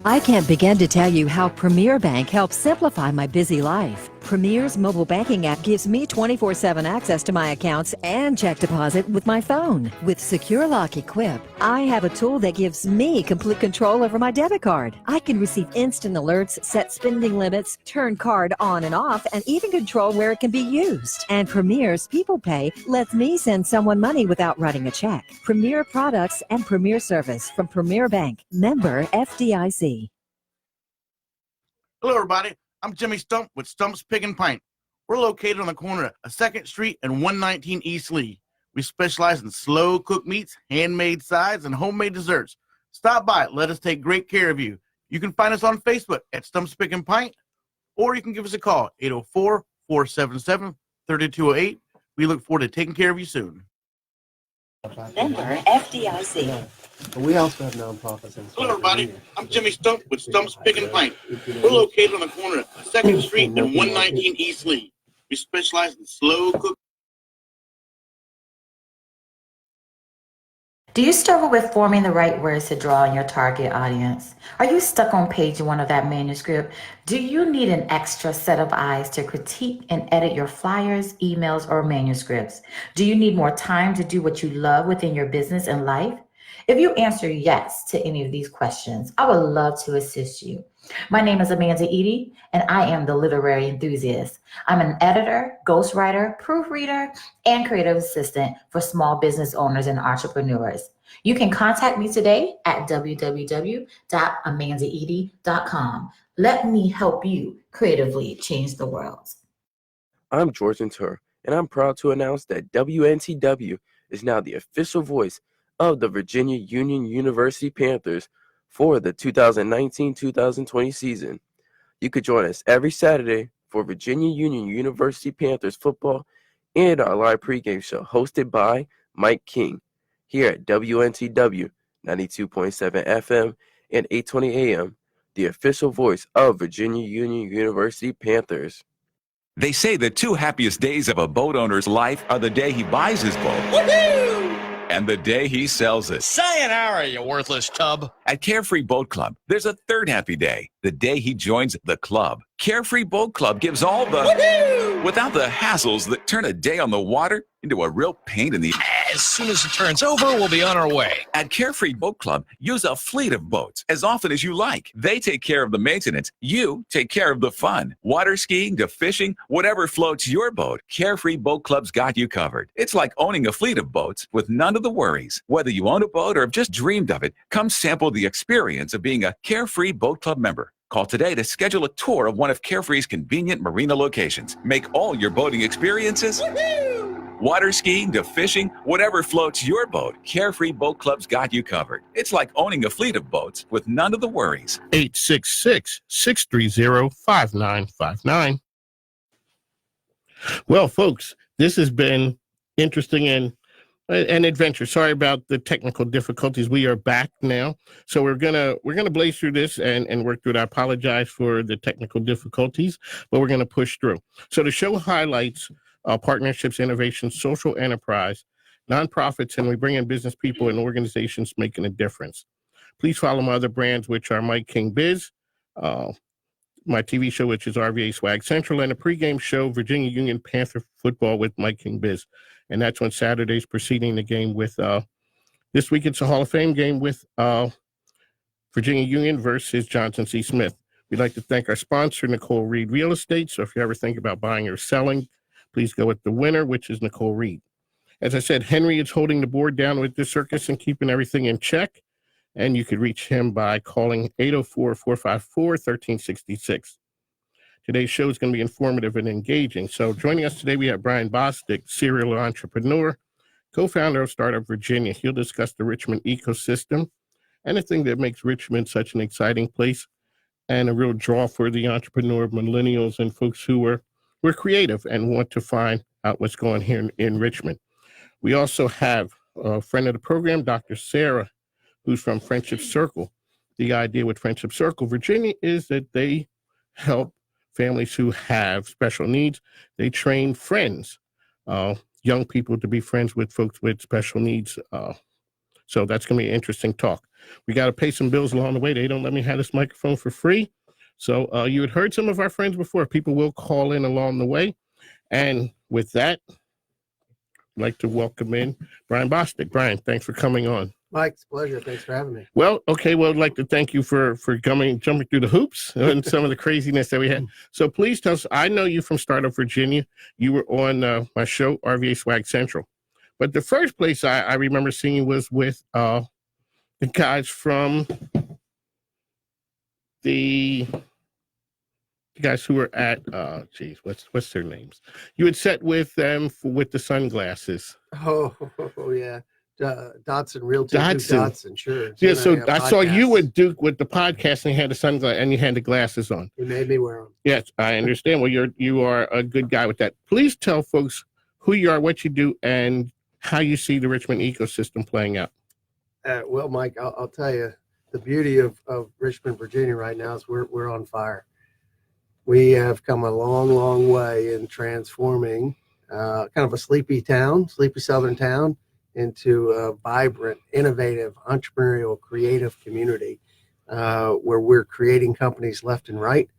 I can't begin to tell you how Premier Bank helps simplify my busy life. Premier's mobile banking app gives me 24/7 access to my accounts and check deposit with my phone. With Secure Lock equipped, I have a tool that gives me complete control over my debit card. I can receive instant alerts, set spending limits, turn card on and off, and even control where it can be used. And Premier's People Pay lets me send someone money without writing a check. Premier products and Premier service from Premier Bank. Member FDIC. Hello, everybody. I'm Jimmy Stump with Stump's Pig and Pint. We're located on the corner of 2nd Street and 119 East Lee. We specialize in slow-cooked meats, handmade sides, and homemade desserts. Stop by. Let us take great care of you. You can find us on Facebook at Stump's Pig and Pint, or you can give us a call, 804-477-3208. We look forward to taking care of you soon. Member FDIC. We also have nonprofits. Hello, everybody. I'm Jimmy Stump with Stump's Pig and Pint. We're located on the corner of 2nd Street and 119 East Lee. We specialize in slow-cooked. Do you struggle with forming the right words to draw on your target audience? Are you stuck on page 1 of that manuscript? Do you need an extra set of eyes to critique and edit your flyers, emails, or manuscripts? Do you need more time to do what you love within your business and life? If you answer yes to any of these questions, I would love to assist you. My name is Amanda Edie, and I am the literary enthusiast. I'm an editor, ghostwriter, proofreader, and creative assistant for small business owners and entrepreneurs. You can contact me today at www.amandaedie.com. Let me help you creatively change the world. I'm George Tur, and I'm proud to announce that WNTW is now the official voice of the Virginia Union University Panthers for the 2019-2020 season. You could join us every Saturday for Virginia Union University Panthers football and our live pregame show hosted by Mike King here at WNTW 92.7 FM and 820 AM, the official voice of Virginia Union University Panthers. They say the 2 happiest days of a boat owner's life are the day he buys his boat. Woohoo! And the day he sells it. Sayonara, you worthless tub. At Carefree Boat Club, there's a 3rd happy day, the day he joins the club. Carefree Boat Club gives all the Woohoo! without the hassles that turn a day on the water into a real pain in the As soon as it turns over, we'll be on our way. At Carefree Boat Club, use a fleet of boats as often as you like. They take care of the maintenance. You take care of the fun. Water skiing to fishing, whatever floats your boat, Carefree Boat Club's got you covered. It's like owning a fleet of boats with none of the worries. Whether you own a boat or have just dreamed of it, come sample the experience of being a Carefree Boat Club member. Call today to schedule a tour of one of Carefree's convenient marina locations. Make all your boating experiences water skiing to fishing, whatever floats your boat, Carefree Boat Club's got you covered. It's like owning a fleet of boats with none of the worries. 866-630-5959. Well, folks, this has been interesting and an adventure. Sorry about the technical difficulties. We are back now. So we're gonna blaze through this and work through it. I apologize for the technical difficulties, but we're gonna push through. So the show highlights partnerships, innovation, social enterprise, nonprofits, and we bring in business people and organizations making a difference. Please follow my other brands, which are Mike King Biz, my TV show, which is RVA Swag Central, and a pregame show, Virginia Union Panther Football with Mike King Biz. And that's on Saturdays preceding the game with, this week it's a Hall of Fame game with Virginia Union versus Johnson C. Smith. We'd like to thank our sponsor, Nicole Reed Real Estate. So if you ever think about buying or selling, please go with the winner, which is Nicole Reed. As I said, Henry is holding the board down with the circus and keeping everything in check. And you could reach him by calling 804-454-1366. Today's show is going to be informative and engaging. So joining us today, we have Brian Bostick, serial entrepreneur, co-founder of Startup Virginia. He'll discuss the Richmond ecosystem and the thing that makes Richmond such an exciting place and a real draw for the entrepreneur, millennials, and folks who are we're creative and want to find out what's going here in Richmond. We also have a friend of the program, Dr. Sarah, who's from Friendship Circle. The idea with Friendship Circle Virginia is that they help families who have special needs. They train friends, young people to be friends with folks with special needs. So that's going to be an interesting talk. We got to pay some bills along the way. They don't let me have this microphone for free. So you had heard some of our friends before. People will call in along the way. And with that, I'd like to welcome in Brian Bostick. Brian, thanks for coming on. Mike, it's a pleasure. Thanks for having me. Well, okay. Well, I'd like to thank you for jumping through the hoops and some of the craziness that we had. So please tell us, I know you from Startup Virginia. You were on my show, RVA Swag Central. But the first place I remember seeing you was with the guys from the guys who were at, what's their names? You had set with them with the sunglasses. Oh yeah. Dotson, Realty. Dotson, sure. Yeah, so I saw you with Duke with the podcast, and you had the sunglasses, and you had the glasses on. You made me wear them. Yes, I understand. Well, you are a good guy with that. Please tell folks who you are, what you do, and how you see the Richmond ecosystem playing out. Well, Mike, I'll tell you, the beauty of Richmond, Virginia right now is we're on fire. We have come a long, long way in transforming kind of a sleepy southern town, into a vibrant, innovative, entrepreneurial, creative community where we're creating companies left and right.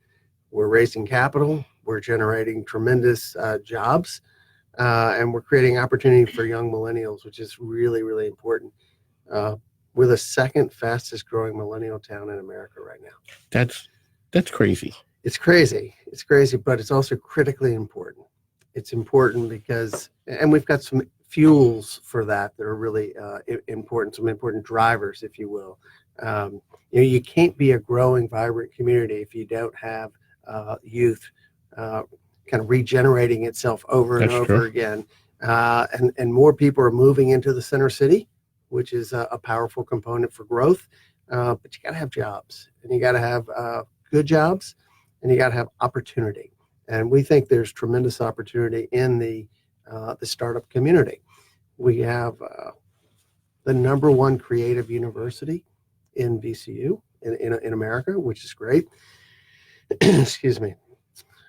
We're raising capital. We're generating tremendous jobs. And we're creating opportunity for young millennials, which is really, really important. We're the second fastest growing millennial town in America right now. That's crazy. It's crazy. It's crazy, but it's also critically important. It's important because, and we've got some fuels for that are really important, some important drivers, if you will. You can't be a growing, vibrant community if you don't have youth kind of regenerating itself over and over again. And more people are moving into the center city, which is a powerful component for growth. But you got to have jobs, and you got to have good jobs, and you got to have opportunity. And we think there's tremendous opportunity in the startup community. We have the #1 creative university in VCU in America, which is great. Excuse me.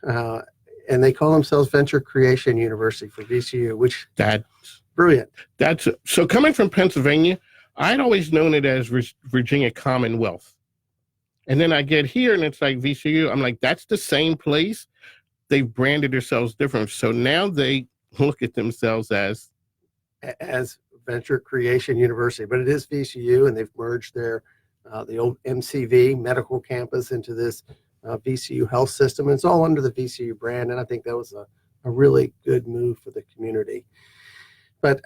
And they call themselves Venture Creation University for VCU, which that's brilliant. So coming from Pennsylvania, I'd always known it as Virginia Commonwealth. And then I get here and it's like VCU. I'm like, that's the same place. They've branded themselves different. So now they look at themselves as Venture Creation University, but it is VCU, and they've merged the old MCV medical campus into this VCU health system. And it's all under the VCU brand, and I think that was a really good move for the community. But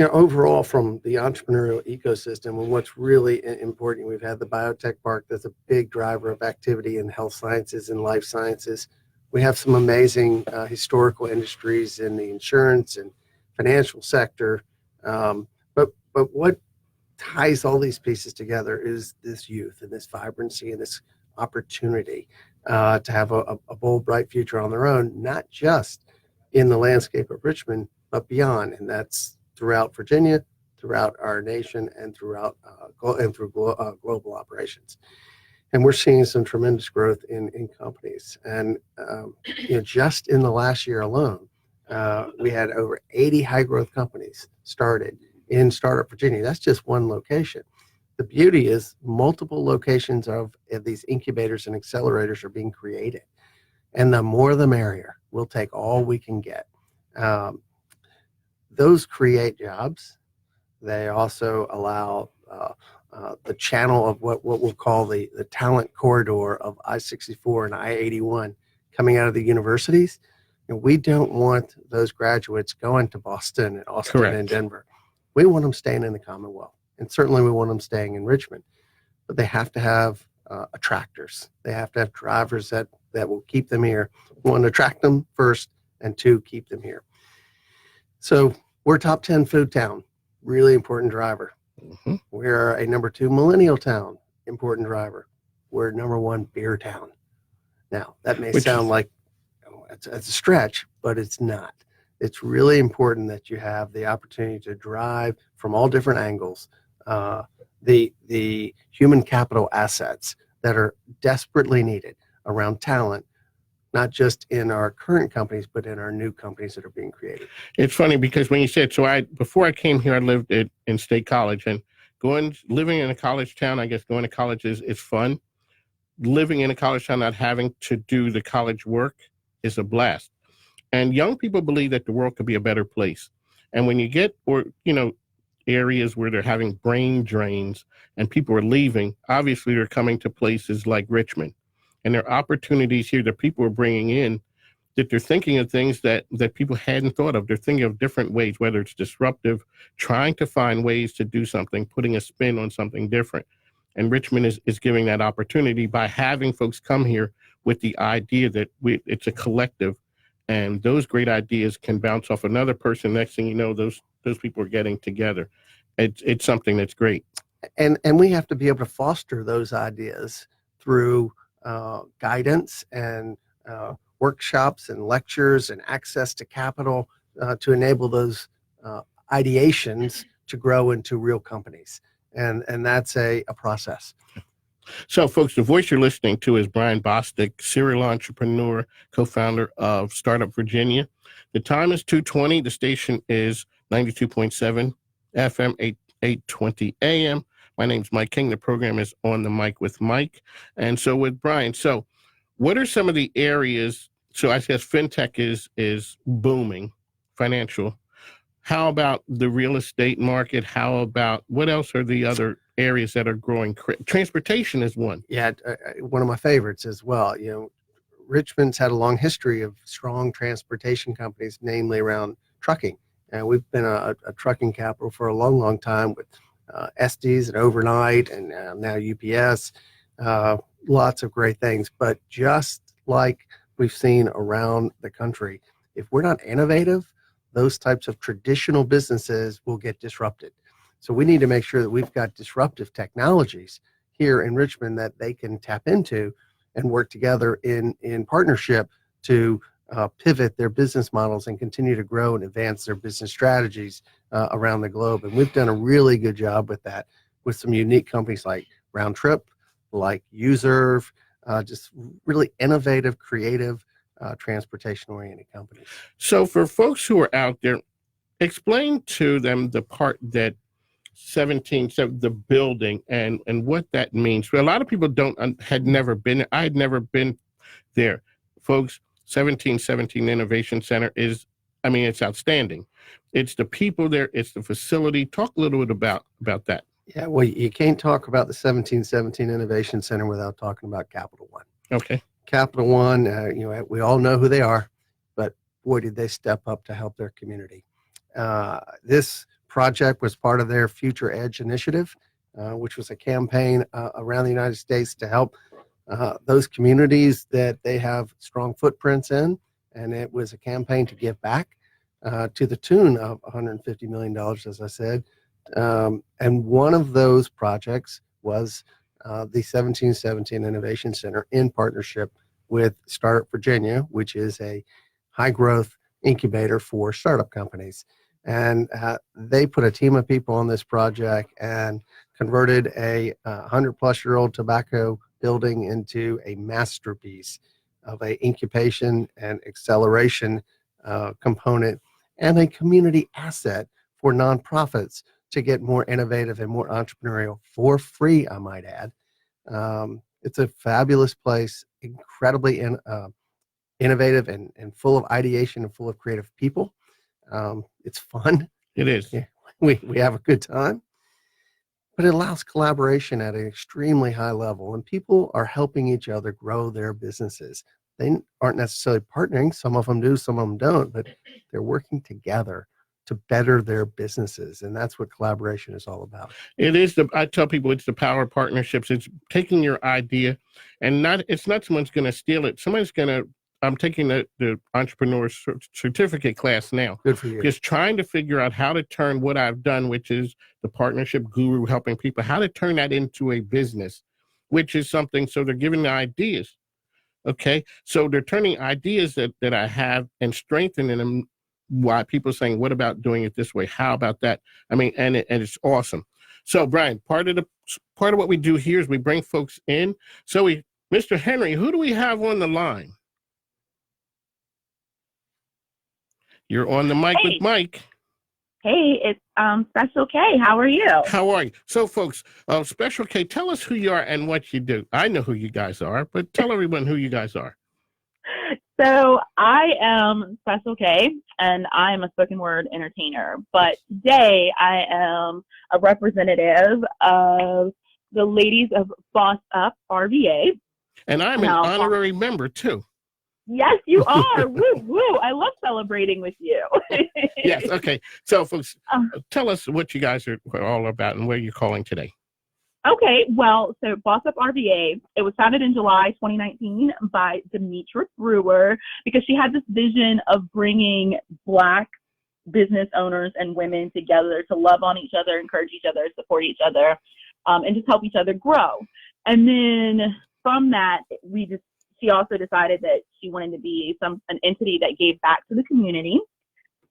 overall, from the entrepreneurial ecosystem, and what's really important, we've had the biotech park that's a big driver of activity in health sciences and life sciences. We have some amazing historical industries in the insurance and financial sector. But what ties all these pieces together is this youth and this vibrancy and this opportunity to have a bold, bright future on their own, not just in the landscape of Richmond, but beyond. And that's throughout Virginia, throughout our nation, and through global operations. And we're seeing some tremendous growth in companies. And just in the last year alone, we had over 80 high growth companies started in Startup Virginia. That's just one location. The beauty is multiple locations of these incubators and accelerators are being created. And the more the merrier. We'll take all we can get. Those create jobs. They also allow the channel of what we'll call the talent corridor of I-64 and I-81 coming out of the universities. And we don't want those graduates going to Boston and Austin and Denver. We want them staying in the Commonwealth. And certainly we want them staying in Richmond. But they have to have attractors. They have to have drivers that will keep them here. One, attract them first, and two, keep them here. So we're top 10 food town, really important driver. Mm-hmm. We're a #2 millennial town, important driver. We're #1 beer town. Now, that may sound like it's a stretch, but it's not. It's really important that you have the opportunity to drive from all different angles the human capital assets that are desperately needed around talent, not just in our current companies, but in our new companies that are being created. It's funny because when you said, before I came here, I lived in State College, and living in a college town, I guess going to college is fun. Living in a college town, not having to do the college work is a blast. And young people believe that the world could be a better place. And when you get, areas where they're having brain drains and people are leaving, obviously they're coming to places like Richmond. And there are opportunities here that people are bringing in that they're thinking of things that people hadn't thought of. They're thinking of different ways, whether it's disruptive, trying to find ways to do something, putting a spin on something different. And Richmond is giving that opportunity by having folks come here with the idea that it's a collective, and those great ideas can bounce off another person. Next thing you know, those people are getting together. It's something that's great. And we have to be able to foster those ideas through guidance and workshops and lectures and access to capital to enable those ideations to grow into real companies. And that's a process. So, folks, the voice you're listening to is Brian Bostick, serial entrepreneur, co-founder of Startup Virginia. The time is 2:20. The station is 92.7 FM, 820 AM. My name's Mike King. The program is On the Mic with Mike. And so with Brian, so what are some of the areas? So I guess fintech is booming, financial. How about the real estate market? How about what else are the other areas that are growing? Transportation is one. Yeah, one of my favorites as well. Richmond's had a long history of strong transportation companies, namely around trucking. And we've been a trucking capital for a long, long time with Estes and Overnight and now UPS. Lots of great things. But just like we've seen around the country, if we're not innovative, those types of traditional businesses will get disrupted. So we need to make sure that we've got disruptive technologies here in Richmond that they can tap into and work together in partnership to pivot their business models and continue to grow and advance their business strategies around the globe. And we've done a really good job with that, with some unique companies like Round Trip, like Userve, just really innovative, creative, transportation-oriented companies. So for folks who are out there, explain to them the part that the building and what that means. Well, a lot of people had never been. I had never been there. Folks, 1717 Innovation Center it's outstanding. It's the people there. It's the facility. Talk a little bit about that. Yeah, well, you can't talk about the 1717 Innovation Center without talking about Capital One. Okay. Capital One, we all know who they are, but boy, did they step up to help their community. This project was part of their Future Edge initiative, which was a campaign around the United States to help those communities that they have strong footprints in. And it was a campaign to give back to the tune of $150 million, as I said. And one of those projects was the 1717 Innovation Center in partnership with Startup Virginia, which is a high growth incubator for startup companies. And they put a team of people on this project and converted a 100-plus-year-old tobacco building into a masterpiece of an incubation and acceleration component and a community asset for nonprofits to get more innovative and more entrepreneurial for free, I might add. It's a fabulous place, incredibly innovative and full of ideation and full of creative people. It's fun. It is. Yeah, we have a good time. But it allows collaboration at an extremely high level, and people are helping each other grow their businesses. They aren't necessarily partnering. Some of them do, some of them don't, but they're working together to better their businesses. And that's what collaboration is all about. It is I tell people it's the power of partnerships. It's taking your idea and it's not someone's going to steal it. I'm taking the entrepreneur certificate class now. Good for you. Just trying to figure out how to turn what I've done, which is the partnership guru helping people, how to turn that into a business, which is something. So they're giving the ideas. Okay. So they're turning ideas that I have and strengthening them. Why people are saying, what about doing it this way? How about that? And it's awesome. So Brian, part of what we do here is we bring folks in. So Mr. Henry, who do we have on the line? You're on the mic with Mike. Hey, it's Special K. How are you? How are you? So, folks, Special K, tell us who you are and what you do. I know who you guys are, but tell everyone who you guys are. So I am Special K, and I'm a spoken word entertainer. But today I am a representative of the ladies of Boss Up RVA. And I'm an honorary member, too. Yes, you are. Woo, woo. I love celebrating with you. Yes, okay. So, folks, tell us what you guys are all about and where you're calling today. Okay, well, so Boss Up RVA, it was founded in July 2019 by Demetra Brewer because she had this vision of bringing Black business owners and women together to love on each other, encourage each other, support each other, and just help each other grow. And then from that, she also decided that she wanted to be an entity that gave back to the community.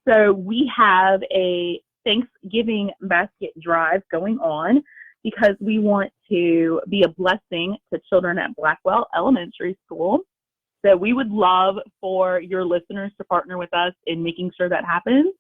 So we have a Thanksgiving basket drive going on because we want to be a blessing to children at Blackwell Elementary School. So we would love for your listeners to partner with us in making sure that happens.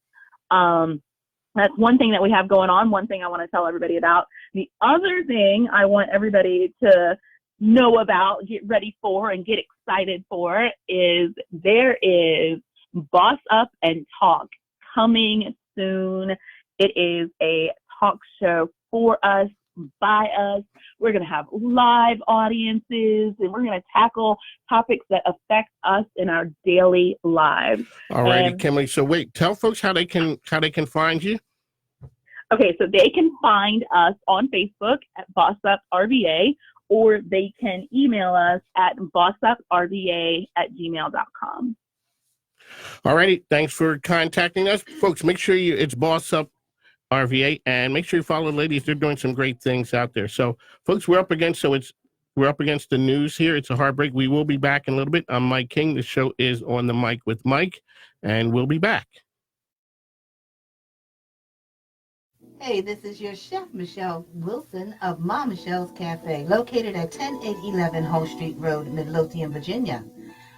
That's one thing that we have going on, one thing I want to tell everybody about. The other thing I want everybody to know about, get ready for, and get excited for is there is Boss Up and Talk coming soon. It is a talk show for us, by us. We're going to have live audiences, and we're going to tackle topics that affect us in our daily lives. All righty, Kimberly. So wait, tell folks how they can find you. Okay, so they can find us on Facebook at Boss Up RVA, or they can email us at bossuprva@gmail.com. All righty. Thanks for contacting us. Folks, make sure it's Boss Up RVA, and make sure you follow the ladies. They're doing some great things out there. So, folks, we're up against the news here. It's a heartbreak. We will be back in a little bit. I'm Mike King. The show is On the Mic with Mike, and we'll be back. Hey, this is your chef, Michelle Wilson of Ma Michelle's Cafe, located at 10811 Hull Street Road, Midlothian, Virginia.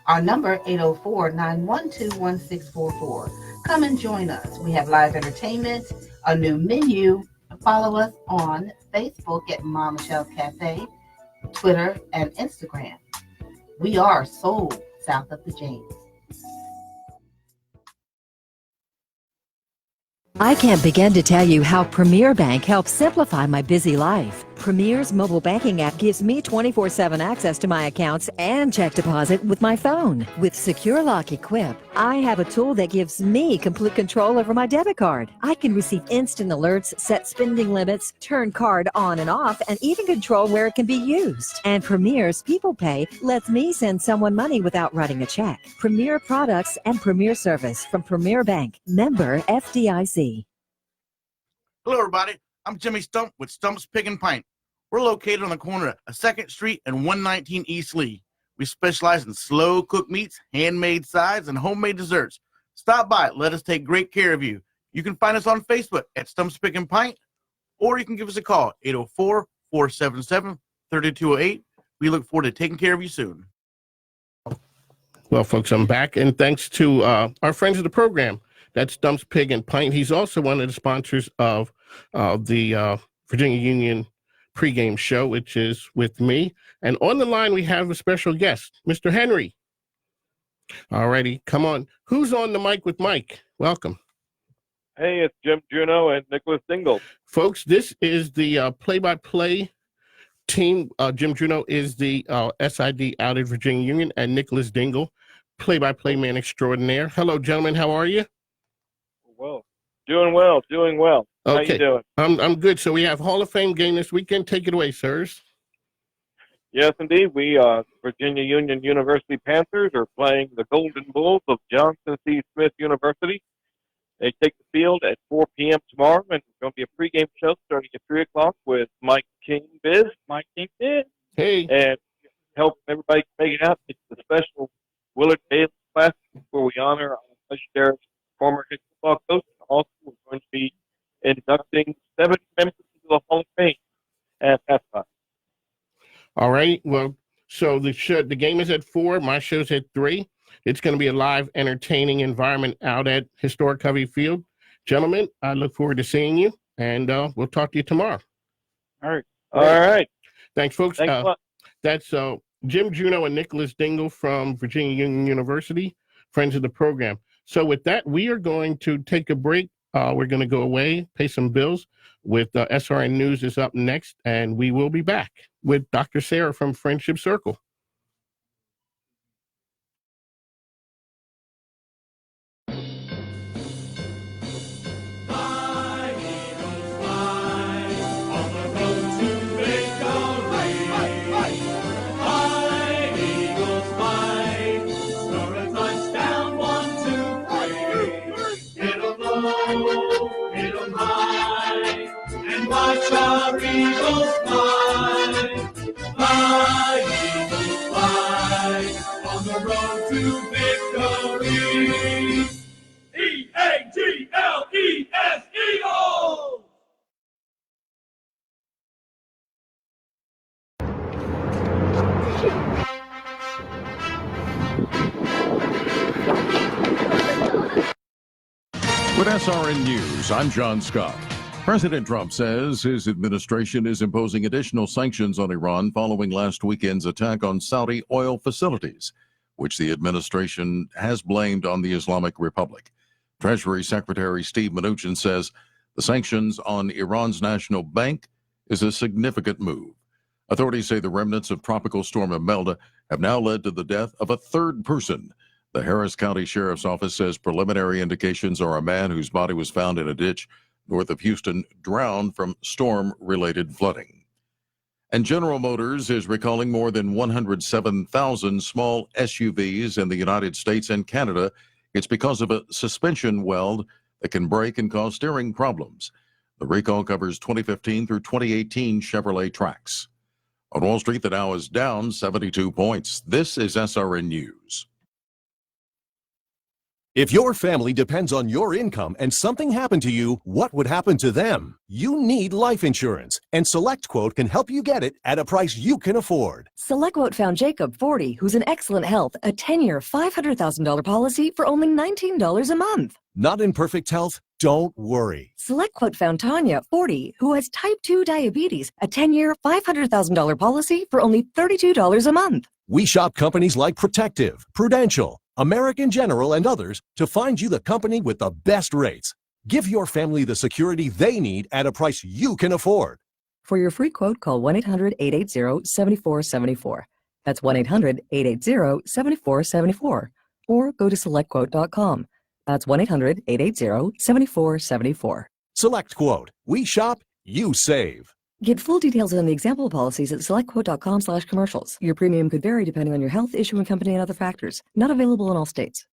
Our number, 804-912-1644. Come and join us. We have live entertainment, a new menu. Follow us on Facebook at Ma Michelle's Cafe, Twitter, and Instagram. We are sold south of the James. I can't begin to tell you how Premier Bank helps simplify my busy life. Premier's mobile banking app gives me 24/7 access to my accounts and check deposit with my phone. With Secure Lock equipped, I have a tool that gives me complete control over my debit card. I can receive instant alerts, set spending limits, turn card on and off, and even control where it can be used. And Premier's People Pay lets me send someone money without writing a check. Premier products and Premier service from Premier Bank. Member FDIC. Hello, everybody. I'm Jimmy Stump with Stump's Pig and Pint. We're located on the corner of 2nd Street and 119 East Lee. We specialize in slow-cooked meats, handmade sides, and homemade desserts. Stop by. Let us take great care of you. You can find us on Facebook at Stump's Pig and Pint, or you can give us a call, 804-477-3208. We look forward to taking care of you soon. Well, folks, I'm back, and thanks to our friends of the program. That's Stump's Pig and Pint. He's also one of the sponsors of the Virginia Union pregame show, which is with me. And on the line, we have a special guest, Mr. Henry. All righty, come on. Who's on the mic with Mike? Welcome. Hey, it's Jim Juno and Nicholas Dingle. Folks, this is the play-by-play team. Jim Juno is the SID out at Virginia Union, and Nicholas Dingle, play-by-play man extraordinaire. Hello, gentlemen. How are you? Well, doing well. Okay. How you doing? I'm good. So we have Hall of Fame game this weekend. Take it away, sirs. Yes, indeed. We, Virginia Union University Panthers, are playing the Golden Bulls of Johnson C. Smith University. They take the field at 4 p.m. tomorrow, and it's going to be a pregame show starting at 3 o'clock with Mike King Biz. Hey. And help everybody make it out. It's the special Willard Bailey Classic where we honor our legendary former head football coach. Also, we're going to be inducting 7 members into the Hall of Fame at halftime. All right. Well, so the game is at 4. My show's at 3. It's going to be a live, entertaining environment out at Historic Covey Field. Gentlemen, I look forward to seeing you, and we'll talk to you tomorrow. All right. All right. Thanks, folks. Thanks a lot. That's Jim Juneau and Nicholas Dingle from Virginia Union University, friends of the program. So with that, we are going to take a break. We're going to go away, pay some bills. With SRN News is up next, and we will be back with Dr. Sarah from Friendship Circle. Watch our eagles fly, fly, eagles fly, on the road to victory. E-A-G-L-E-S, Eagles! With SRN News, I'm John Scott. President Trump says his administration is imposing additional sanctions on Iran following last weekend's attack on Saudi oil facilities, which the administration has blamed on the Islamic Republic. Treasury Secretary Steve Mnuchin says the sanctions on Iran's national bank is a significant move. Authorities say the remnants of Tropical Storm Imelda have now led to the death of a third person. The Harris County Sheriff's Office says preliminary indications are a man whose body was found in a ditch north of Houston drowned from storm-related flooding. And General Motors is recalling more than 107,000 small SUVs in the United States and Canada. It's because of a suspension weld that can break and cause steering problems. The recall covers 2015 through 2018 Chevrolet Trax. On Wall Street, the Dow is down 72 points. This is SRN News. If your family depends on your income and something happened to you, what would happen to them? You need life insurance, and SelectQuote can help you get it at a price you can afford. SelectQuote found Jacob, 40, who's in excellent health, a 10-year, $500,000 policy for only $19 a month. Not in perfect health? Don't worry. SelectQuote found Tanya, 40, who has type 2 diabetes, a 10-year, $500,000 policy for only $32 a month. We shop companies like Protective, Prudential, American General, and others to find you the company with the best rates. Give your family the security they need at a price you can afford. For your free quote, call 1-800-880-7474. That's 1-800-880-7474. Or go to SelectQuote.com. That's 1-800-880-7474. SelectQuote. We shop, you save. Get full details on the example policies at selectquote.com/commercials. Your premium could vary depending on your health, issuing company, and other factors. Not available in all states.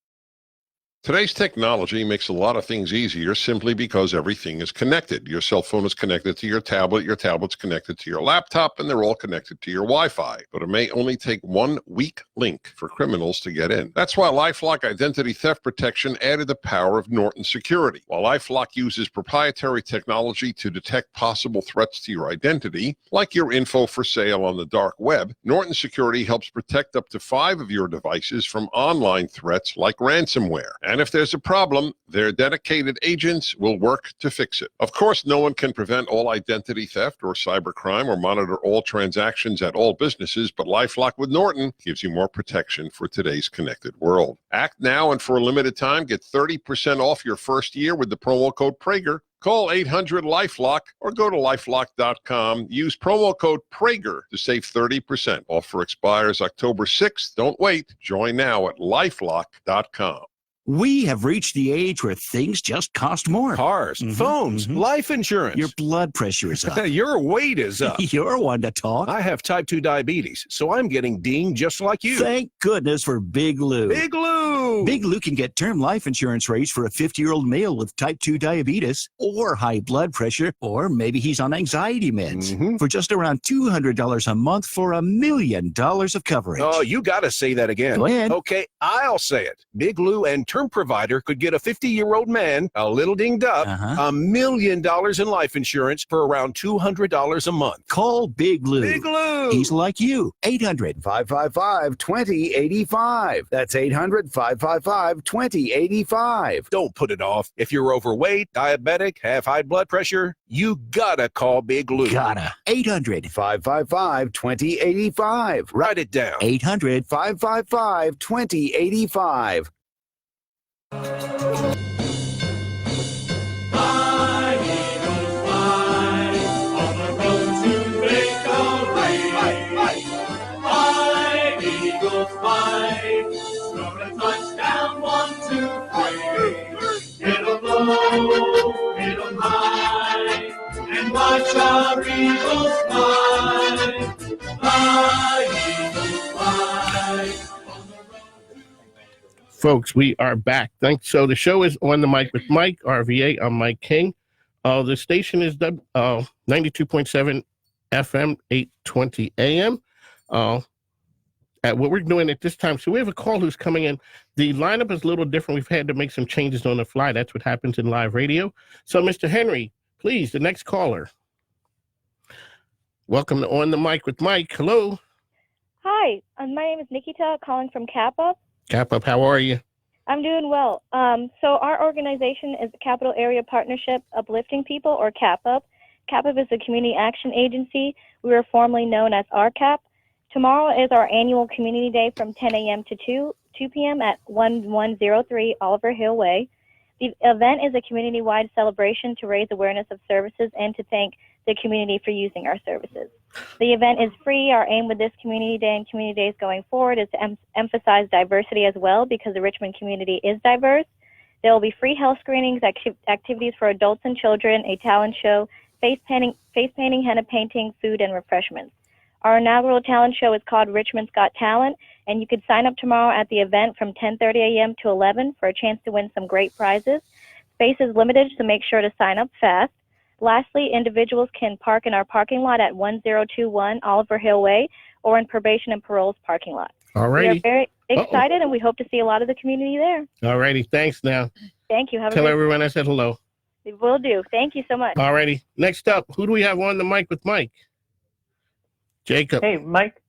Today's technology makes a lot of things easier simply because everything is connected. Your cell phone is connected to your tablet's connected to your laptop, and they're all connected to your Wi-Fi. But it may only take one weak link for criminals to get in. That's why LifeLock Identity Theft Protection added the power of Norton Security. While LifeLock uses proprietary technology to detect possible threats to your identity, like your info for sale on the dark web, Norton Security helps protect up to 5 of your devices from online threats like ransomware. And if there's a problem, their dedicated agents will work to fix it. Of course, no one can prevent all identity theft or cybercrime or monitor all transactions at all businesses, but LifeLock with Norton gives you more protection for today's connected world. Act now, and for a limited time, get 30% off your first year with the promo code Prager. Call 800-LifeLock or go to lifelock.com. Use promo code Prager to save 30%. Offer expires October 6th. Don't wait. Join now at lifelock.com. We have reached the age where things just cost more. Cars, phones, life insurance. Your blood pressure is up. Your weight is up. You're one to talk. I have type 2 diabetes, so I'm getting dinged just like you. Thank goodness for Big Lou. Big Lou! Big Lou can get term life insurance rates for a 50-year-old male with type 2 diabetes or high blood pressure, or maybe he's on anxiety meds for just around $200 a month for $1 million of coverage. Oh, you got to say that again. Go ahead. Okay, I'll say it. Big Lou and term provider could get a 50-year-old man, a little dinged up, $1 million in life insurance for around $200 a month. Call Big Lou. Big Lou. He's like you. 800-555-2085. That's 800-555-2085. 555-2085. Don't put it off. If you're overweight, diabetic, have high blood pressure, you gotta call Big Lou. Gotta. 555-2085. Write it down. 800-555-2085. Score a touchdown, 1, 2, 3. Hit 'em low, hit 'em high, and watch our Eagles fly. Fly, Eagles, fly. Folks, we are back. Thanks. So the show is On the Mic with Mike, RVA. I'm Mike King. The station is 92.7 FM, 820 AM. At what we're doing at this time, so we have a call who's coming in. The lineup is a little different. We've had to make some changes on the fly. That's what happens in live radio. So, Mr. Henry, please, the next caller. Welcome to On the Mic with Mike. Hello. Hi, my name is Nikita, calling from CAPA. Cap-Up, how are you? I'm doing well. So our organization is the Capital Area Partnership Uplifting People, or CAPUP. CAPUP is a community action agency. We were formerly known as RCAP. Tomorrow is our annual community day from 10 a.m. to 2 p.m. at 1103 Oliver Hill Way. The event is a community-wide celebration to raise awareness of services and to thank the community for using our services. The event is free. Our aim with this community day and community days going forward is to emphasize diversity as well, because the Richmond community is diverse. There will be free health screenings, activities for adults and children, a talent show, face painting, henna painting, food, and refreshments. Our inaugural talent show is called Richmond's Got Talent, and you could sign up tomorrow at the event from 10:30 a.m. to 11 for a chance to win some great prizes. Space is limited, so make sure to sign up fast. Lastly, individuals can park in our parking lot at 1021 Oliver Hill Way or in Probation and Parole's parking lot. All righty. We are very excited, and we hope to see a lot of the community there. All righty. Thanks now. Thank you. Have Tell a great everyone I said hello. day. Will do. Thank you so much. All righty. Next up, who do we have on the mic with Mike? Jacob. Hey, Mike.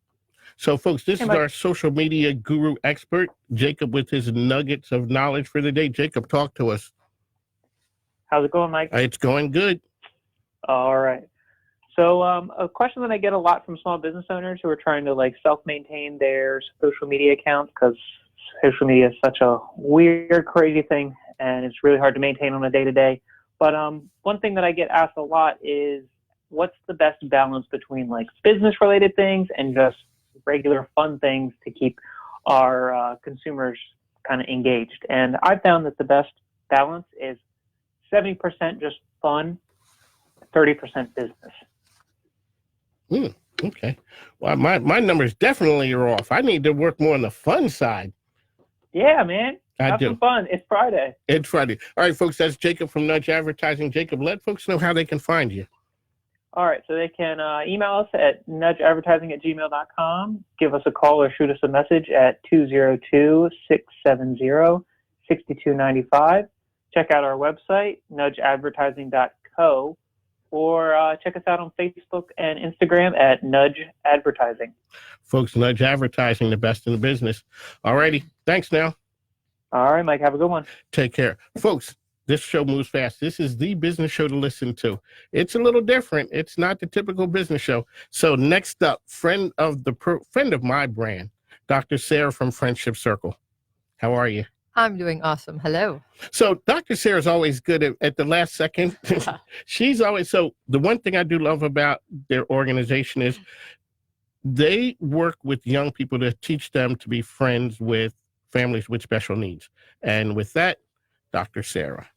So, folks, this Hey, is Mike. our social media guru expert, Jacob, with his nuggets of knowledge for the day. Jacob, talk to us. How's it going, Mike? It's going good. All right. So a question that I get a lot from small business owners who are trying to self-maintain their social media accounts, because social media is such a weird, crazy thing, and it's really hard to maintain on a day-to-day. But one thing that I get asked a lot is, what's the best balance between business-related things and just regular fun things to keep our consumers kind of engaged? And I've found that the best balance is 70% just fun, 30% business. Okay. Well, my numbers definitely are off. I need to work more on the fun side. Yeah, man. I Have do. some fun. It's Friday. It's Friday. All right, folks, that's Jacob from Nudge Advertising. Jacob, let folks know how they can find you. All right, so they can email us at nudgeadvertising@gmail.com, give us a call or shoot us a message at 202-670-6295. Check out our website, nudgeadvertising.co, or check us out on Facebook and Instagram at Nudge Advertising. Folks, Nudge Advertising, the best in the business. All righty. Thanks now. All right, Mike, have a good one. Take care. Folks, this show moves fast. This is the business show to listen to. It's a little different. It's not the typical business show. So next up, friend of my brand, Dr. Cir from Friendship Circle. How are you? I'm doing awesome. Hello. So Dr. Cir is always good at the last second. She's always, so the one thing I do love about their organization is they work with young people to teach them to be friends with families with special needs. And with that, Dr. Sarah.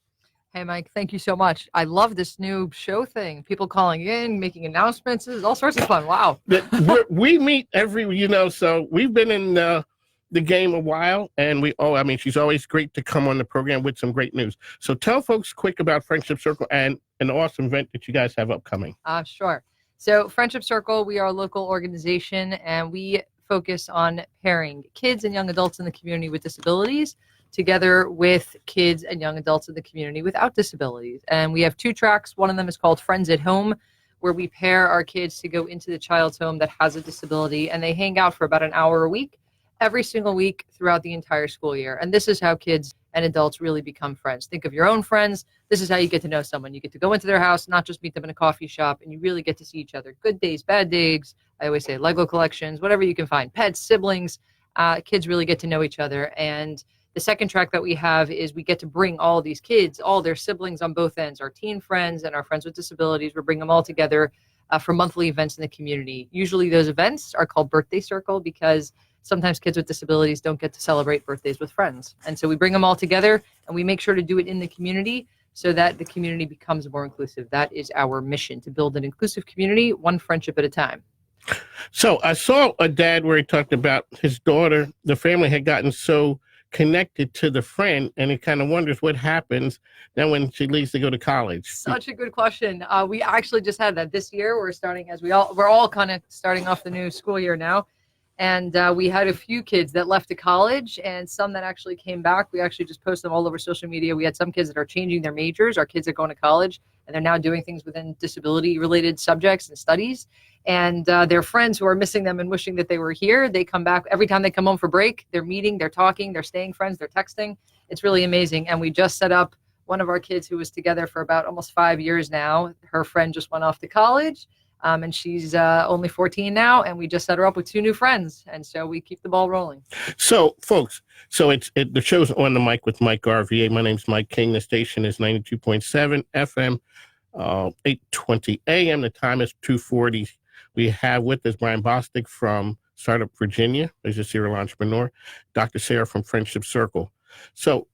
Hey, Mike, thank you so much. I love this new show thing. People calling in, making announcements. This is all sorts of fun. Wow. We meet so we've been in the game a while, and she's always great to come on the program with some great news. So tell folks quick about Friendship Circle and an awesome event that you guys have upcoming. Sure. So Friendship Circle, we are a local organization, and we focus on pairing kids and young adults in the community with disabilities together with kids and young adults in the community without disabilities. And we have 2 tracks. One of them is called Friends at Home, where we pair our kids to go into the child's home that has a disability, and they hang out for about an hour a week. every single week throughout the entire school year. And this is how kids and adults really become friends. Think of your own friends. This is how you get to know someone. You get to go into their house, not just meet them in a coffee shop, and you really get to see each other. Good days, bad days. I always say Lego collections, whatever you can find, pets, siblings. Kids really get to know each other. And the second track that we have is we get to bring all these kids, all their siblings on both ends, our teen friends and our friends with disabilities. We bring them all together for monthly events in the community. Usually those events are called Birthday Circle because sometimes kids with disabilities don't get to celebrate birthdays with friends. And so we bring them all together and we make sure to do it in the community so that the community becomes more inclusive. That is our mission, to build an inclusive community, one friendship at a time. So I saw a dad where he talked about his daughter, the family had gotten so connected to the friend, and he kind of wonders what happens then when she leaves to go to college. Such a good question. We actually just had that this year. We're starting we're all kind of starting off the new school year now. And we had a few kids that left to college and some that actually came back. We actually just posted them all over social media. We had some kids that are changing their majors. Our kids are going to college and they're now doing things within disability related subjects and studies. And their friends who are missing them and wishing that they were here, they come back every time they come home for break. They're meeting, they're talking, they're staying friends, they're texting. It's really amazing. And we just set up one of our kids who was together for about almost 5 years now. Her friend just went off to college. And she's only 14 now, and we just set her up with 2 new friends, and so we keep the ball rolling. So, folks, the show's On the Mic with Mike RVA. My name's Mike King. The station is 92.7 FM, 8:20 a.m. The time is 2:40. We have with us Brian Bostick from Startup Virginia. He's a serial entrepreneur. Dr. Sarah from Friendship Circle. So,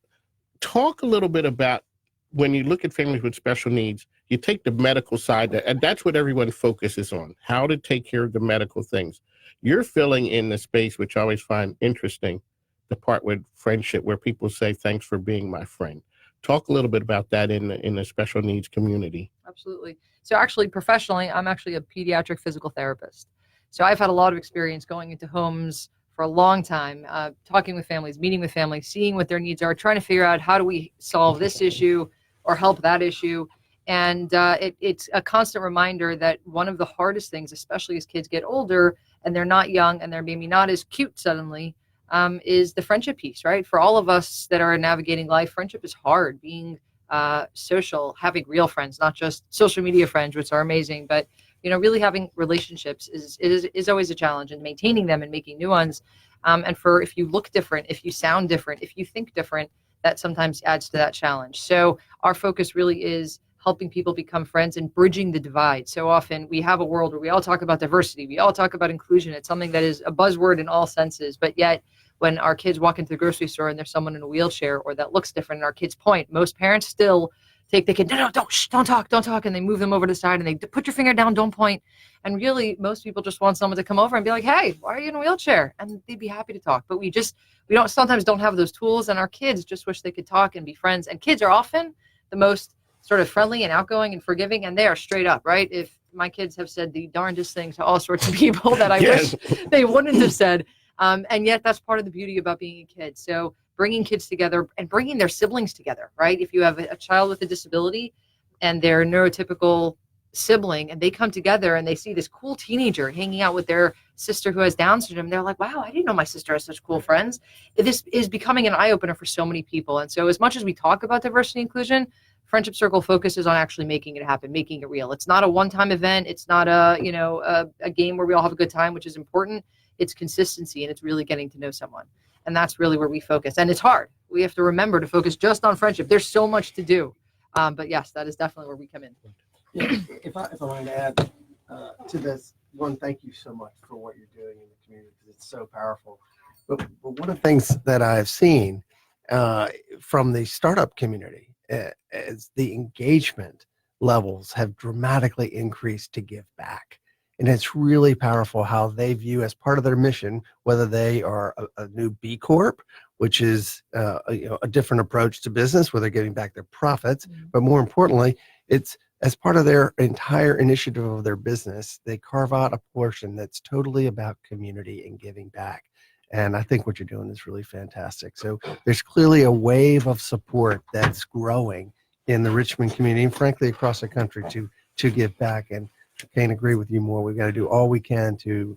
talk a little bit about when you look at families with special needs. You take the medical side, and that's what everyone focuses on, how to take care of the medical things. You're filling in the space, which I always find interesting, the part with friendship, where people say, thanks for being my friend. Talk a little bit about that in the special needs community. Absolutely. So actually, professionally, I'm actually a pediatric physical therapist. So I've had a lot of experience going into homes for a long time, talking with families, meeting with families, seeing what their needs are, trying to figure out how do we solve this issue or help that issue. And it's a constant reminder that one of the hardest things, especially as kids get older and they're not young and they're maybe not as cute suddenly, is the friendship piece, right? For all of us that are navigating life, friendship is hard. Being social, having real friends, not just social media friends, which are amazing, but really having relationships is always a challenge, and maintaining them and making new ones. And if you look different, if you sound different, if you think different, that sometimes adds to that challenge. So our focus really is helping people become friends and bridging the divide. So often we have a world where we all talk about diversity, we all talk about inclusion. It's something that is a buzzword in all senses, but yet when our kids walk into the grocery store and there's someone in a wheelchair or that looks different and our kids point, most parents still take the kid, no, don't talk, and they move them over to the side and they put your finger down, don't point. And really, most people just want someone to come over and be like, hey, why are you in a wheelchair? And they'd be happy to talk. But we sometimes don't have those tools, and our kids just wish they could talk and be friends. And kids are often the most sort of friendly and outgoing and forgiving, and they are straight up, right? If my kids have said the darndest things to all sorts of people that I wish they wouldn't have said. And yet that's part of the beauty about being a kid. So bringing kids together and bringing their siblings together, right? If you have a child with a disability and their neurotypical sibling and they come together and they see this cool teenager hanging out with their sister who has Down syndrome, they're like, wow, I didn't know my sister has such cool friends. This is becoming an eye-opener for so many people. And so as much as we talk about diversity and inclusion, Friendship Circle focuses on actually making it happen, making it real. It's not a one-time event. It's not a game where we all have a good time, which is important. It's consistency, and it's really getting to know someone. And that's really where we focus. And it's hard. We have to remember to focus just on friendship. There's so much to do. But yes, that is definitely where we come in. Yeah, if I might add to this, one, thank you so much for what you're doing in the community, because it's so powerful. But one of the things that I've seen from the startup community is the engagement levels have dramatically increased to give back. And it's really powerful how they view as part of their mission, whether they are a new B Corp, which is a different approach to business where they're getting back their profits. But more importantly, it's as part of their entire initiative of their business, they carve out a portion that's totally about community and giving back. And I think what you're doing is really fantastic. So there's clearly a wave of support that's growing in the Richmond community and frankly across the country to give back. And I can't agree with you more. We've got to do all we can to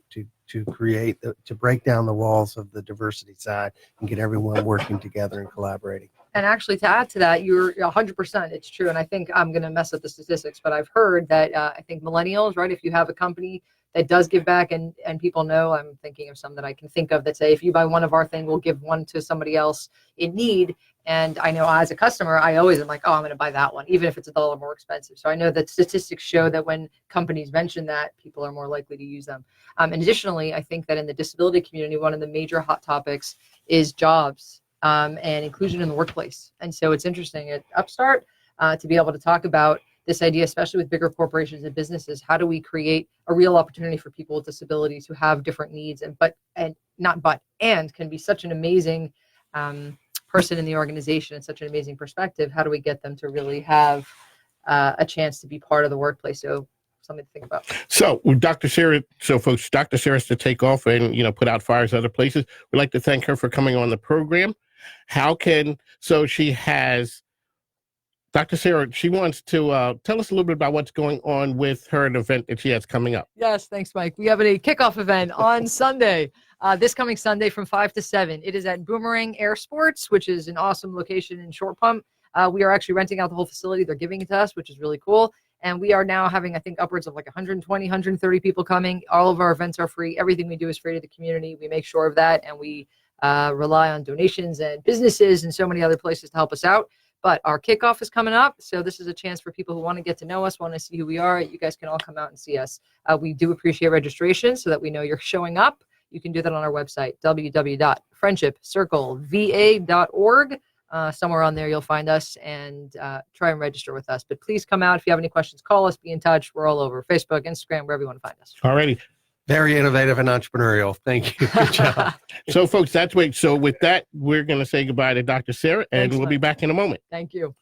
to create, to break down the walls of the diversity side and get everyone working together and collaborating. And actually, to add to that, you're 100%. It's true. And I think I'm going to mess up the statistics, but I've heard that I think millennials, right? If you have a company that does give back and people know, I'm thinking of some that I can think of that say, if you buy one of our thing, we'll give one to somebody else in need. And I know as a customer, I always am like, oh, I'm going to buy that one, even if it's $1 more expensive. So I know that statistics show that when companies mention that, people are more likely to use them. And additionally, I think that in the disability community, one of the major hot topics is jobs and inclusion in the workplace. And so it's interesting at Upstart to be able to talk about this idea, especially with bigger corporations and businesses. How do we create a real opportunity for people with disabilities who have different needs and can be such an amazing person in the organization and such an amazing perspective? How do we get them to really have a chance to be part of the workplace? So something to think about. So Dr. Cir, folks, Dr. Cir has to take off and, put out fires other places. We'd like to thank her for coming on the program. Dr. Cir, she wants to tell us a little bit about what's going on with her event that she has coming up. Yes, thanks, Mike. We have a kickoff event on Sunday, this coming Sunday from 5 to 7. It is at Boomerang Air Sports, which is an awesome location in Short Pump. We are actually renting out the whole facility. They're giving it to us, which is really cool. And we are now having, I think, upwards of like 120, 130 people coming. All of our events are free. Everything we do is free to the community. We make sure of that, and we rely on donations and businesses and so many other places to help us out. But our kickoff is coming up, so this is a chance for people who want to get to know us, want to see who we are. You guys can all come out and see us. We do appreciate registration so that we know you're showing up. You can do that on our website, www.friendshipcircleva.org. Somewhere on there you'll find us and try and register with us. But please come out. If you have any questions, call us, be in touch. We're all over Facebook, Instagram, wherever you want to find us. Alrighty. Very innovative and entrepreneurial. Thank you. Good job. So, folks, that's great. So with that, we're going to say goodbye to Dr. Cir, and we'll be back in a moment. Thank you.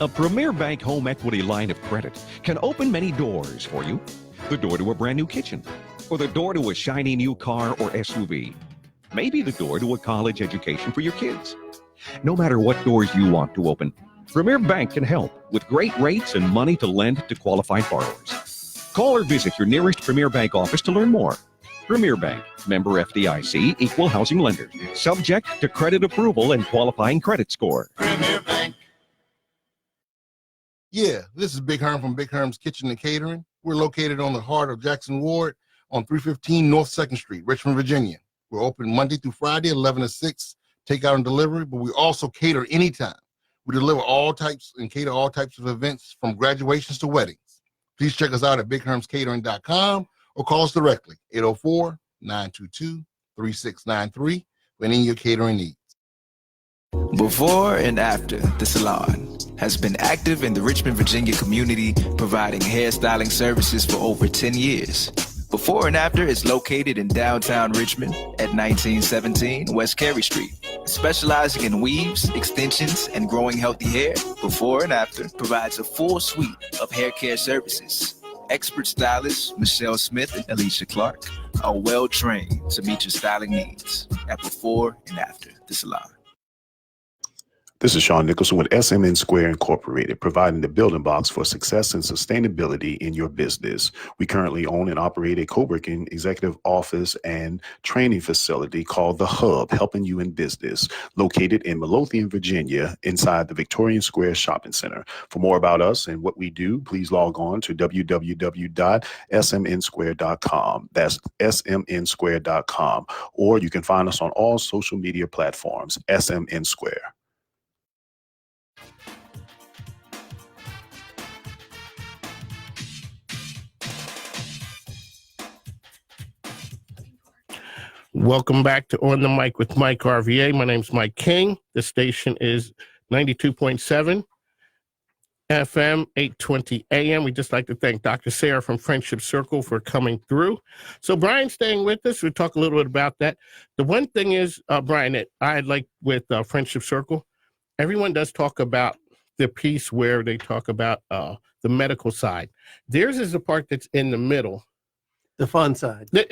A Premier Bank home equity line of credit can open many doors for you. The door to a brand new kitchen, or the door to a shiny new car or SUV. Maybe the door to a college education for your kids. No matter what doors you want to open, Premier Bank can help with great rates and money to lend to qualified borrowers. Call or visit your nearest Premier Bank office to learn more. Premier Bank, member FDIC, equal housing lender. Subject to credit approval and qualifying credit score. Premier Bank. Yeah, this is Big Herm from Big Herm's Kitchen and Catering. We're located on the heart of Jackson Ward on 315 North 2nd Street, Richmond, Virginia. We're open Monday through Friday, 11 to 6, takeout and delivery, but we also cater anytime. We deliver all types and cater all types of events from graduations to weddings. Please check us out at bighermscatering.com or call us directly, 804-922-3693 for any of your catering needs. Before and after the salon has been active in the Richmond, Virginia community, providing hairstyling services for over 10 years. Before and After is located in downtown Richmond at 1917 West Carey Street. Specializing in weaves, extensions, and growing healthy hair, Before and After provides a full suite of hair care services. Expert stylists Michelle Smith and Alicia Clark are well trained to meet your styling needs at Before and After the salon. This is Sean Nicholson with SMN Square Incorporated, providing the building blocks for success and sustainability in your business. We currently own and operate a co-working executive office and training facility called The Hub, helping you in business, located in Midlothian, Virginia, inside the Victorian Square Shopping Center. For more about us and what we do, please log on to www.smnsquare.com. That's smnsquare.com. Or you can find us on all social media platforms, SMN Square. Welcome back to On the Mic with Mike RVA. My name's Mike King. The station is 92.7. FM, 820 AM. We'd just like to thank Dr. Cir from Friendship Circle for coming through. So Brian's staying with us. We'll talk a little bit about that. The one thing is, Brian, that I like with Friendship Circle, everyone does talk about the piece where they talk about the medical side. Theirs is the part that's in the middle. The fun side, The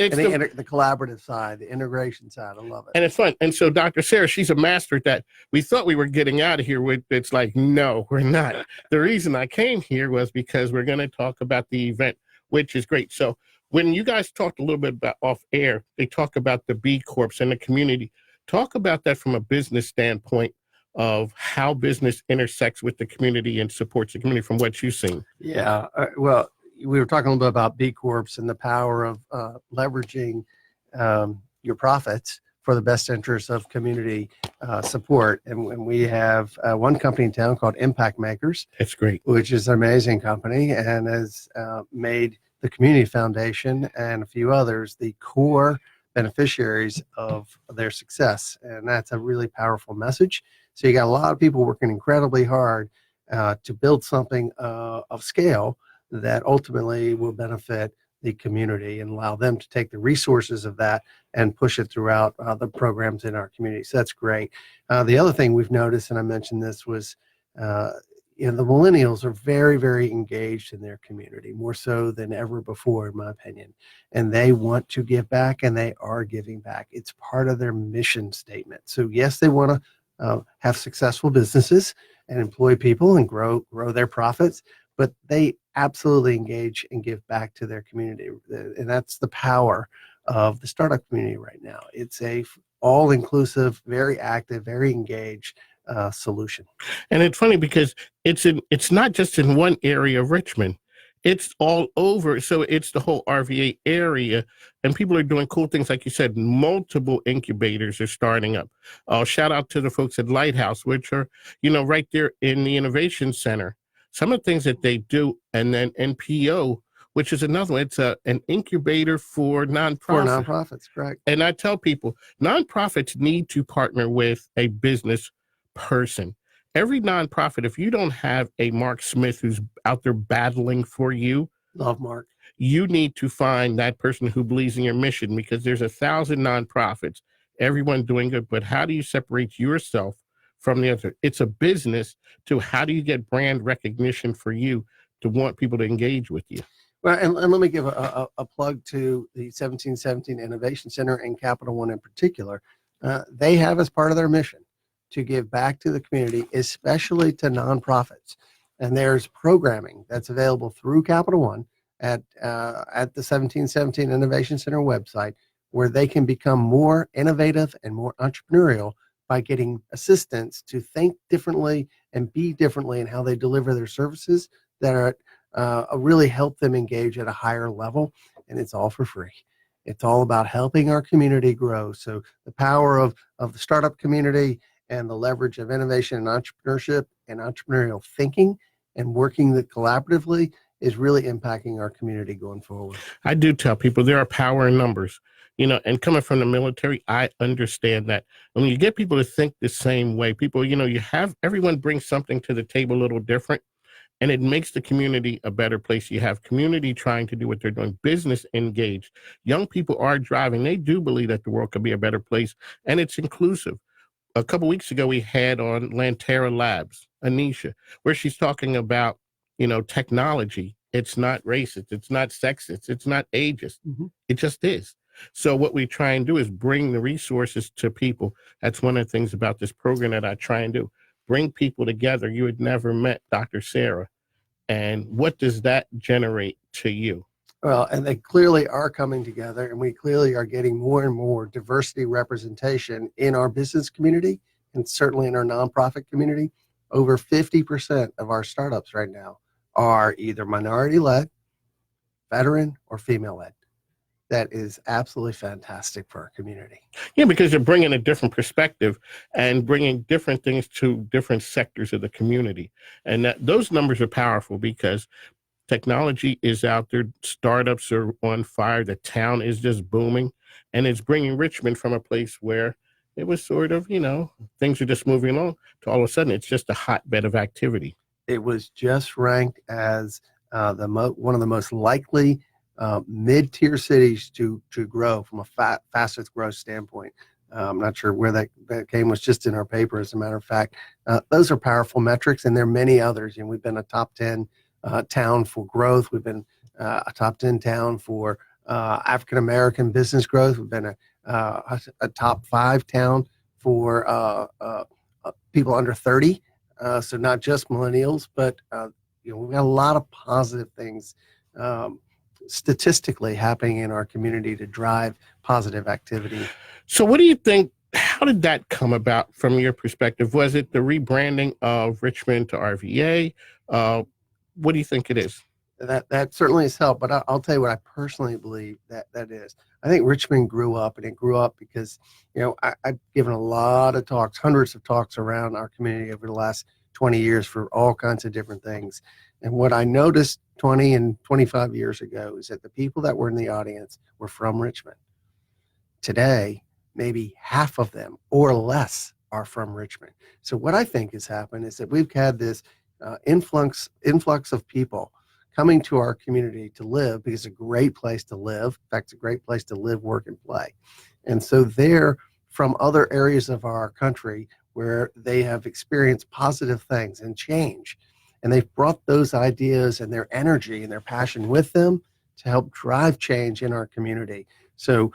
collaborative side, the integration side. I love it. And it's fun. And so Dr. Cir, she's a master at that. We thought we were getting out of here with, it's like, no, we're not. The reason I came here was because we're going to talk about the event, which is great. So when you guys talked a little bit about off air, they talk about the B Corps and the community. Talk about that from a business standpoint of how business intersects with the community and supports the community from what you've seen. Yeah, well, we were talking a little bit about B Corps and the power of leveraging your profits for the best interests of community support. And we have one company in town called Impact Makers. That's great. Which is an amazing company and has made the Community Foundation and a few others the core beneficiaries of their success. And that's a really powerful message. So you got a lot of people working incredibly hard to build something of scale that ultimately will benefit the community and allow them to take the resources of that and push it throughout the programs in our community. So that's great. The other thing we've noticed, and I mentioned this, was the millennials are very, very engaged in their community, more so than ever before, in my opinion. And they want to give back, and they are giving back. It's part of their mission statement. So yes, they want to have successful businesses and employ people and grow their profits, but they absolutely engage and give back to their community. And that's the power of the startup community right now. It's a all-inclusive, very active, very engaged solution. And it's funny because it's not just in one area of Richmond. It's all over. So it's the whole RVA area, and people are doing cool things. Like you said, multiple incubators are starting up. Shout out to the folks at Lighthouse, which are, right there in the Innovation Center. Some of the things that they do, and then NPO, which is another one. It's an incubator for nonprofits. For nonprofits, correct. And I tell people, nonprofits need to partner with a business person. Every nonprofit, if you don't have a Mark Smith who's out there battling for you, love Mark, you need to find that person who believes in your mission, because there's 1,000 nonprofits, everyone doing good. But how do you separate yourself from the other? It's a business. To how do you get brand recognition for you to want people to engage with you? Well, and let me give a plug to the 1717 Innovation Center and Capital One in particular. They have as part of their mission to give back to the community, especially to nonprofits. And there's programming that's available through Capital One at the 1717 Innovation Center website, where they can become more innovative and more entrepreneurial by getting assistance to think differently and be differently in how they deliver their services that are really help them engage at a higher level. And it's all for free. It's all about helping our community grow. So the power of the startup community and the leverage of innovation and entrepreneurship and entrepreneurial thinking and working collaboratively is really impacting our community going forward. I do tell people there are power in numbers. And coming from the military, I understand that. And when you get people to think the same way, people, you have everyone brings something to the table a little different, and it makes the community a better place. You have community trying to do what they're doing, business engaged. Young people are driving. They do believe that the world could be a better place, and it's inclusive. A couple weeks ago, we had on Lantera Labs, Anisha, where she's talking about, technology. It's not racist. It's not sexist. It's not ageist. Mm-hmm. It just is. So what we try and do is bring the resources to people. That's one of the things about this program that I try and do. Bring people together. You had never met Dr. Cir. And what does that generate to you? Well, and they clearly are coming together, and we clearly are getting more and more diversity representation in our business community and certainly in our nonprofit community. Over 50% of our startups right now are either minority-led, veteran, or female-led. That is absolutely fantastic for our community. Yeah, because you're bringing a different perspective and bringing different things to different sectors of the community. And those numbers are powerful because technology is out there. Startups are on fire. The town is just booming. And it's bringing Richmond from a place where it was sort of, things are just moving along to all of a sudden it's just a hotbed of activity. it was just ranked as one of the most likely mid-tier cities to grow from a fastest growth standpoint. I'm not sure where that came, was just in our paper, as a matter of fact. Those are powerful metrics, and there are many others. We've been a top 10 town for growth. We've been a top 10 town for African-American business growth. We've been a top 5 town for people under 30. So not just millennials, but we've got a lot of positive things statistically happening in our community to drive positive activity. So what do you think, how did that come about from your perspective? Was it the rebranding of Richmond to RVA? What do you think it is? That certainly has helped, but I'll tell you what I personally believe that is. I think Richmond grew up, and it grew up because, I've given a lot of talks, hundreds of talks around our community over the last 20 years for all kinds of different things. And what I noticed 20 and 25 years ago is that the people that were in the audience were from Richmond. Today, maybe half of them or less are from Richmond. So what I think has happened is that we've had this influx of people coming to our community to live, because it's a great place to live. In fact, it's a great place to live, work, and play. And so they're from other areas of our country where they have experienced positive things and change. And they've brought those ideas and their energy and their passion with them to help drive change in our community. So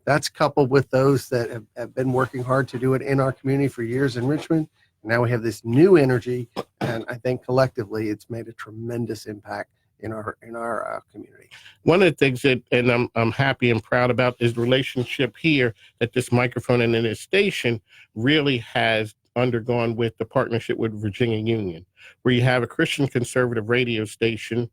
that's coupled with those that have been working hard to do it in our community for years in Richmond. Now we have this new energy, and I think collectively it's made a tremendous impact in our community. One of the things that, and I'm happy and proud about, is the relationship here that this microphone and in this station really has undergone with the partnership with Virginia Union, where you have a Christian conservative radio station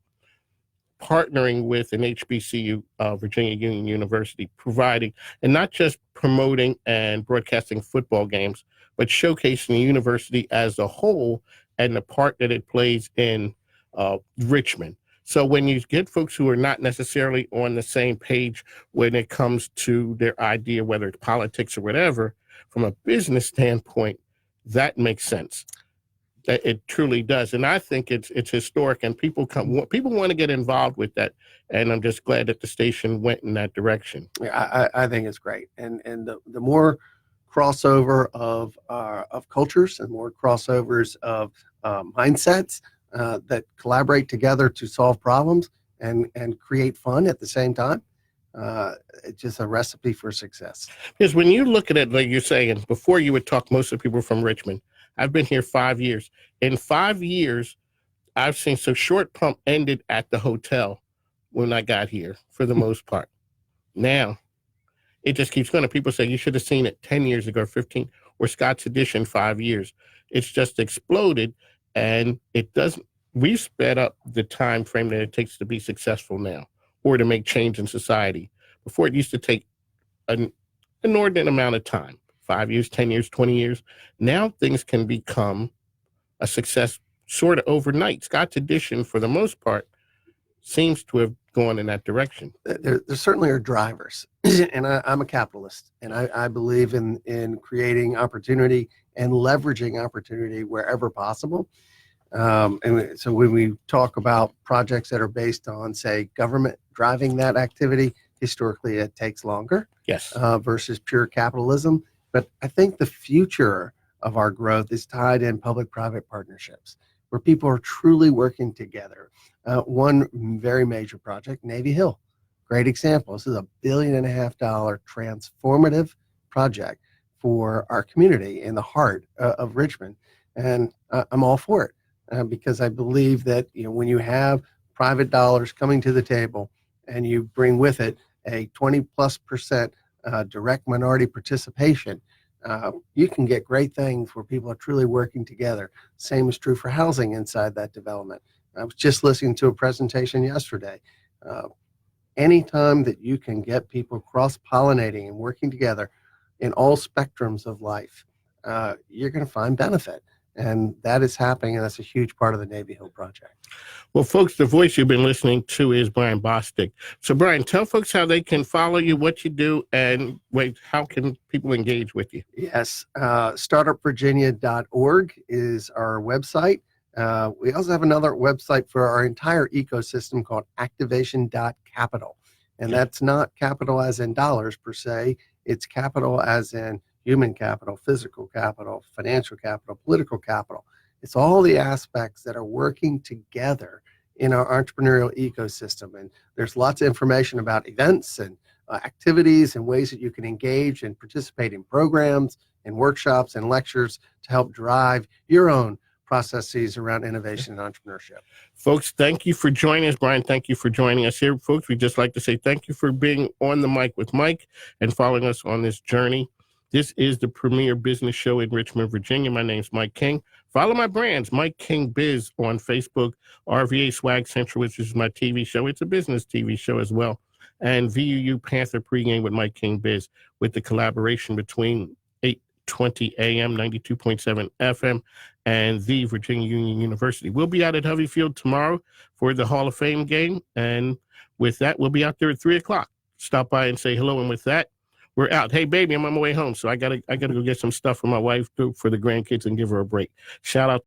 partnering with an HBCU, Virginia Union University, providing, and not just promoting and broadcasting football games, but showcasing the university as a whole and the part that it plays in Richmond. So when you get folks who are not necessarily on the same page when it comes to their idea, whether it's politics or whatever, from a business standpoint, that makes sense. It truly does, and I think it's historic, and people want to get involved with that, and I'm just glad that the station went in that direction. Yeah, I think it's great, and the more crossover of cultures and more crossovers of mindsets that collaborate together to solve problems and create fun at the same time. It's just a recipe for success. Because when you look at it, like you're saying, before you would talk, most of the people from Richmond. I've been here 5 years. In 5 years, I've seen, so Short Pump ended at the hotel when I got here for the most part. Now, it just keeps going. People say you should have seen it 10 years ago, 15, or Scott's Edition 5 years. It's just exploded, and it doesn't, we've sped up the time frame that it takes to be successful now or to make change in society. Before, it used to take an inordinate amount of time. 5 years, 10 years, 20 years. Now things can become a success sort of overnight. Scott's Edition, for the most part, seems to have gone in that direction. There certainly are drivers, and I'm a capitalist, and I believe in creating opportunity and leveraging opportunity wherever possible. And so when we talk about projects that are based on, say, government driving that activity, historically it takes longer. Yes. Versus pure capitalism. But I think the future of our growth is tied in public-private partnerships, where people are truly working together. One very major project, Navy Hill, great example. This is $1.5 billion transformative project for our community in the heart of Richmond, and I'm all for it because I believe that when you have private dollars coming to the table and you bring with it a 20+% direct minority participation, you can get great things where people are truly working together. Same is true for housing inside that development. I was just listening to a presentation yesterday. Anytime that you can get people cross-pollinating and working together in all spectrums of life, you're going to find benefit. And that is happening, and that's a huge part of the Navy Hill project. Well, folks, the voice you've been listening to is Brian Bostick. So, Brian, tell folks how they can follow you, what you do, and how can people engage with you? Yes, startupvirginia.org is our website. We also have another website for our entire ecosystem called activation.capital. And that's not capital as in dollars per se. It's capital as in human capital, physical capital, financial capital, political capital. It's all the aspects that are working together in our entrepreneurial ecosystem. And there's lots of information about events and activities and ways that you can engage and participate in programs and workshops and lectures to help drive your own processes around innovation and entrepreneurship. Folks, thank you for joining us. Brian, thank you for joining us here. Folks, we'd just like to say thank you for being on the mic with Mike and following us on this journey. This is the premier business show in Richmond, Virginia. My name is Mike King. Follow my brands, Mike King Biz on Facebook, RVA Swag Central, which is my TV show. It's a business TV show as well. And VUU Panther Pregame with Mike King Biz, with the collaboration between 820 AM, 92.7 FM, and the Virginia Union University. We'll be out at Hovey Field tomorrow for the Hall of Fame game. And with that, we'll be out there at 3 o'clock. Stop by and say hello. And with that, we're out. Hey, baby, I'm on my way home. So I gotta go get some stuff for my wife for the grandkids and give her a break. Shout out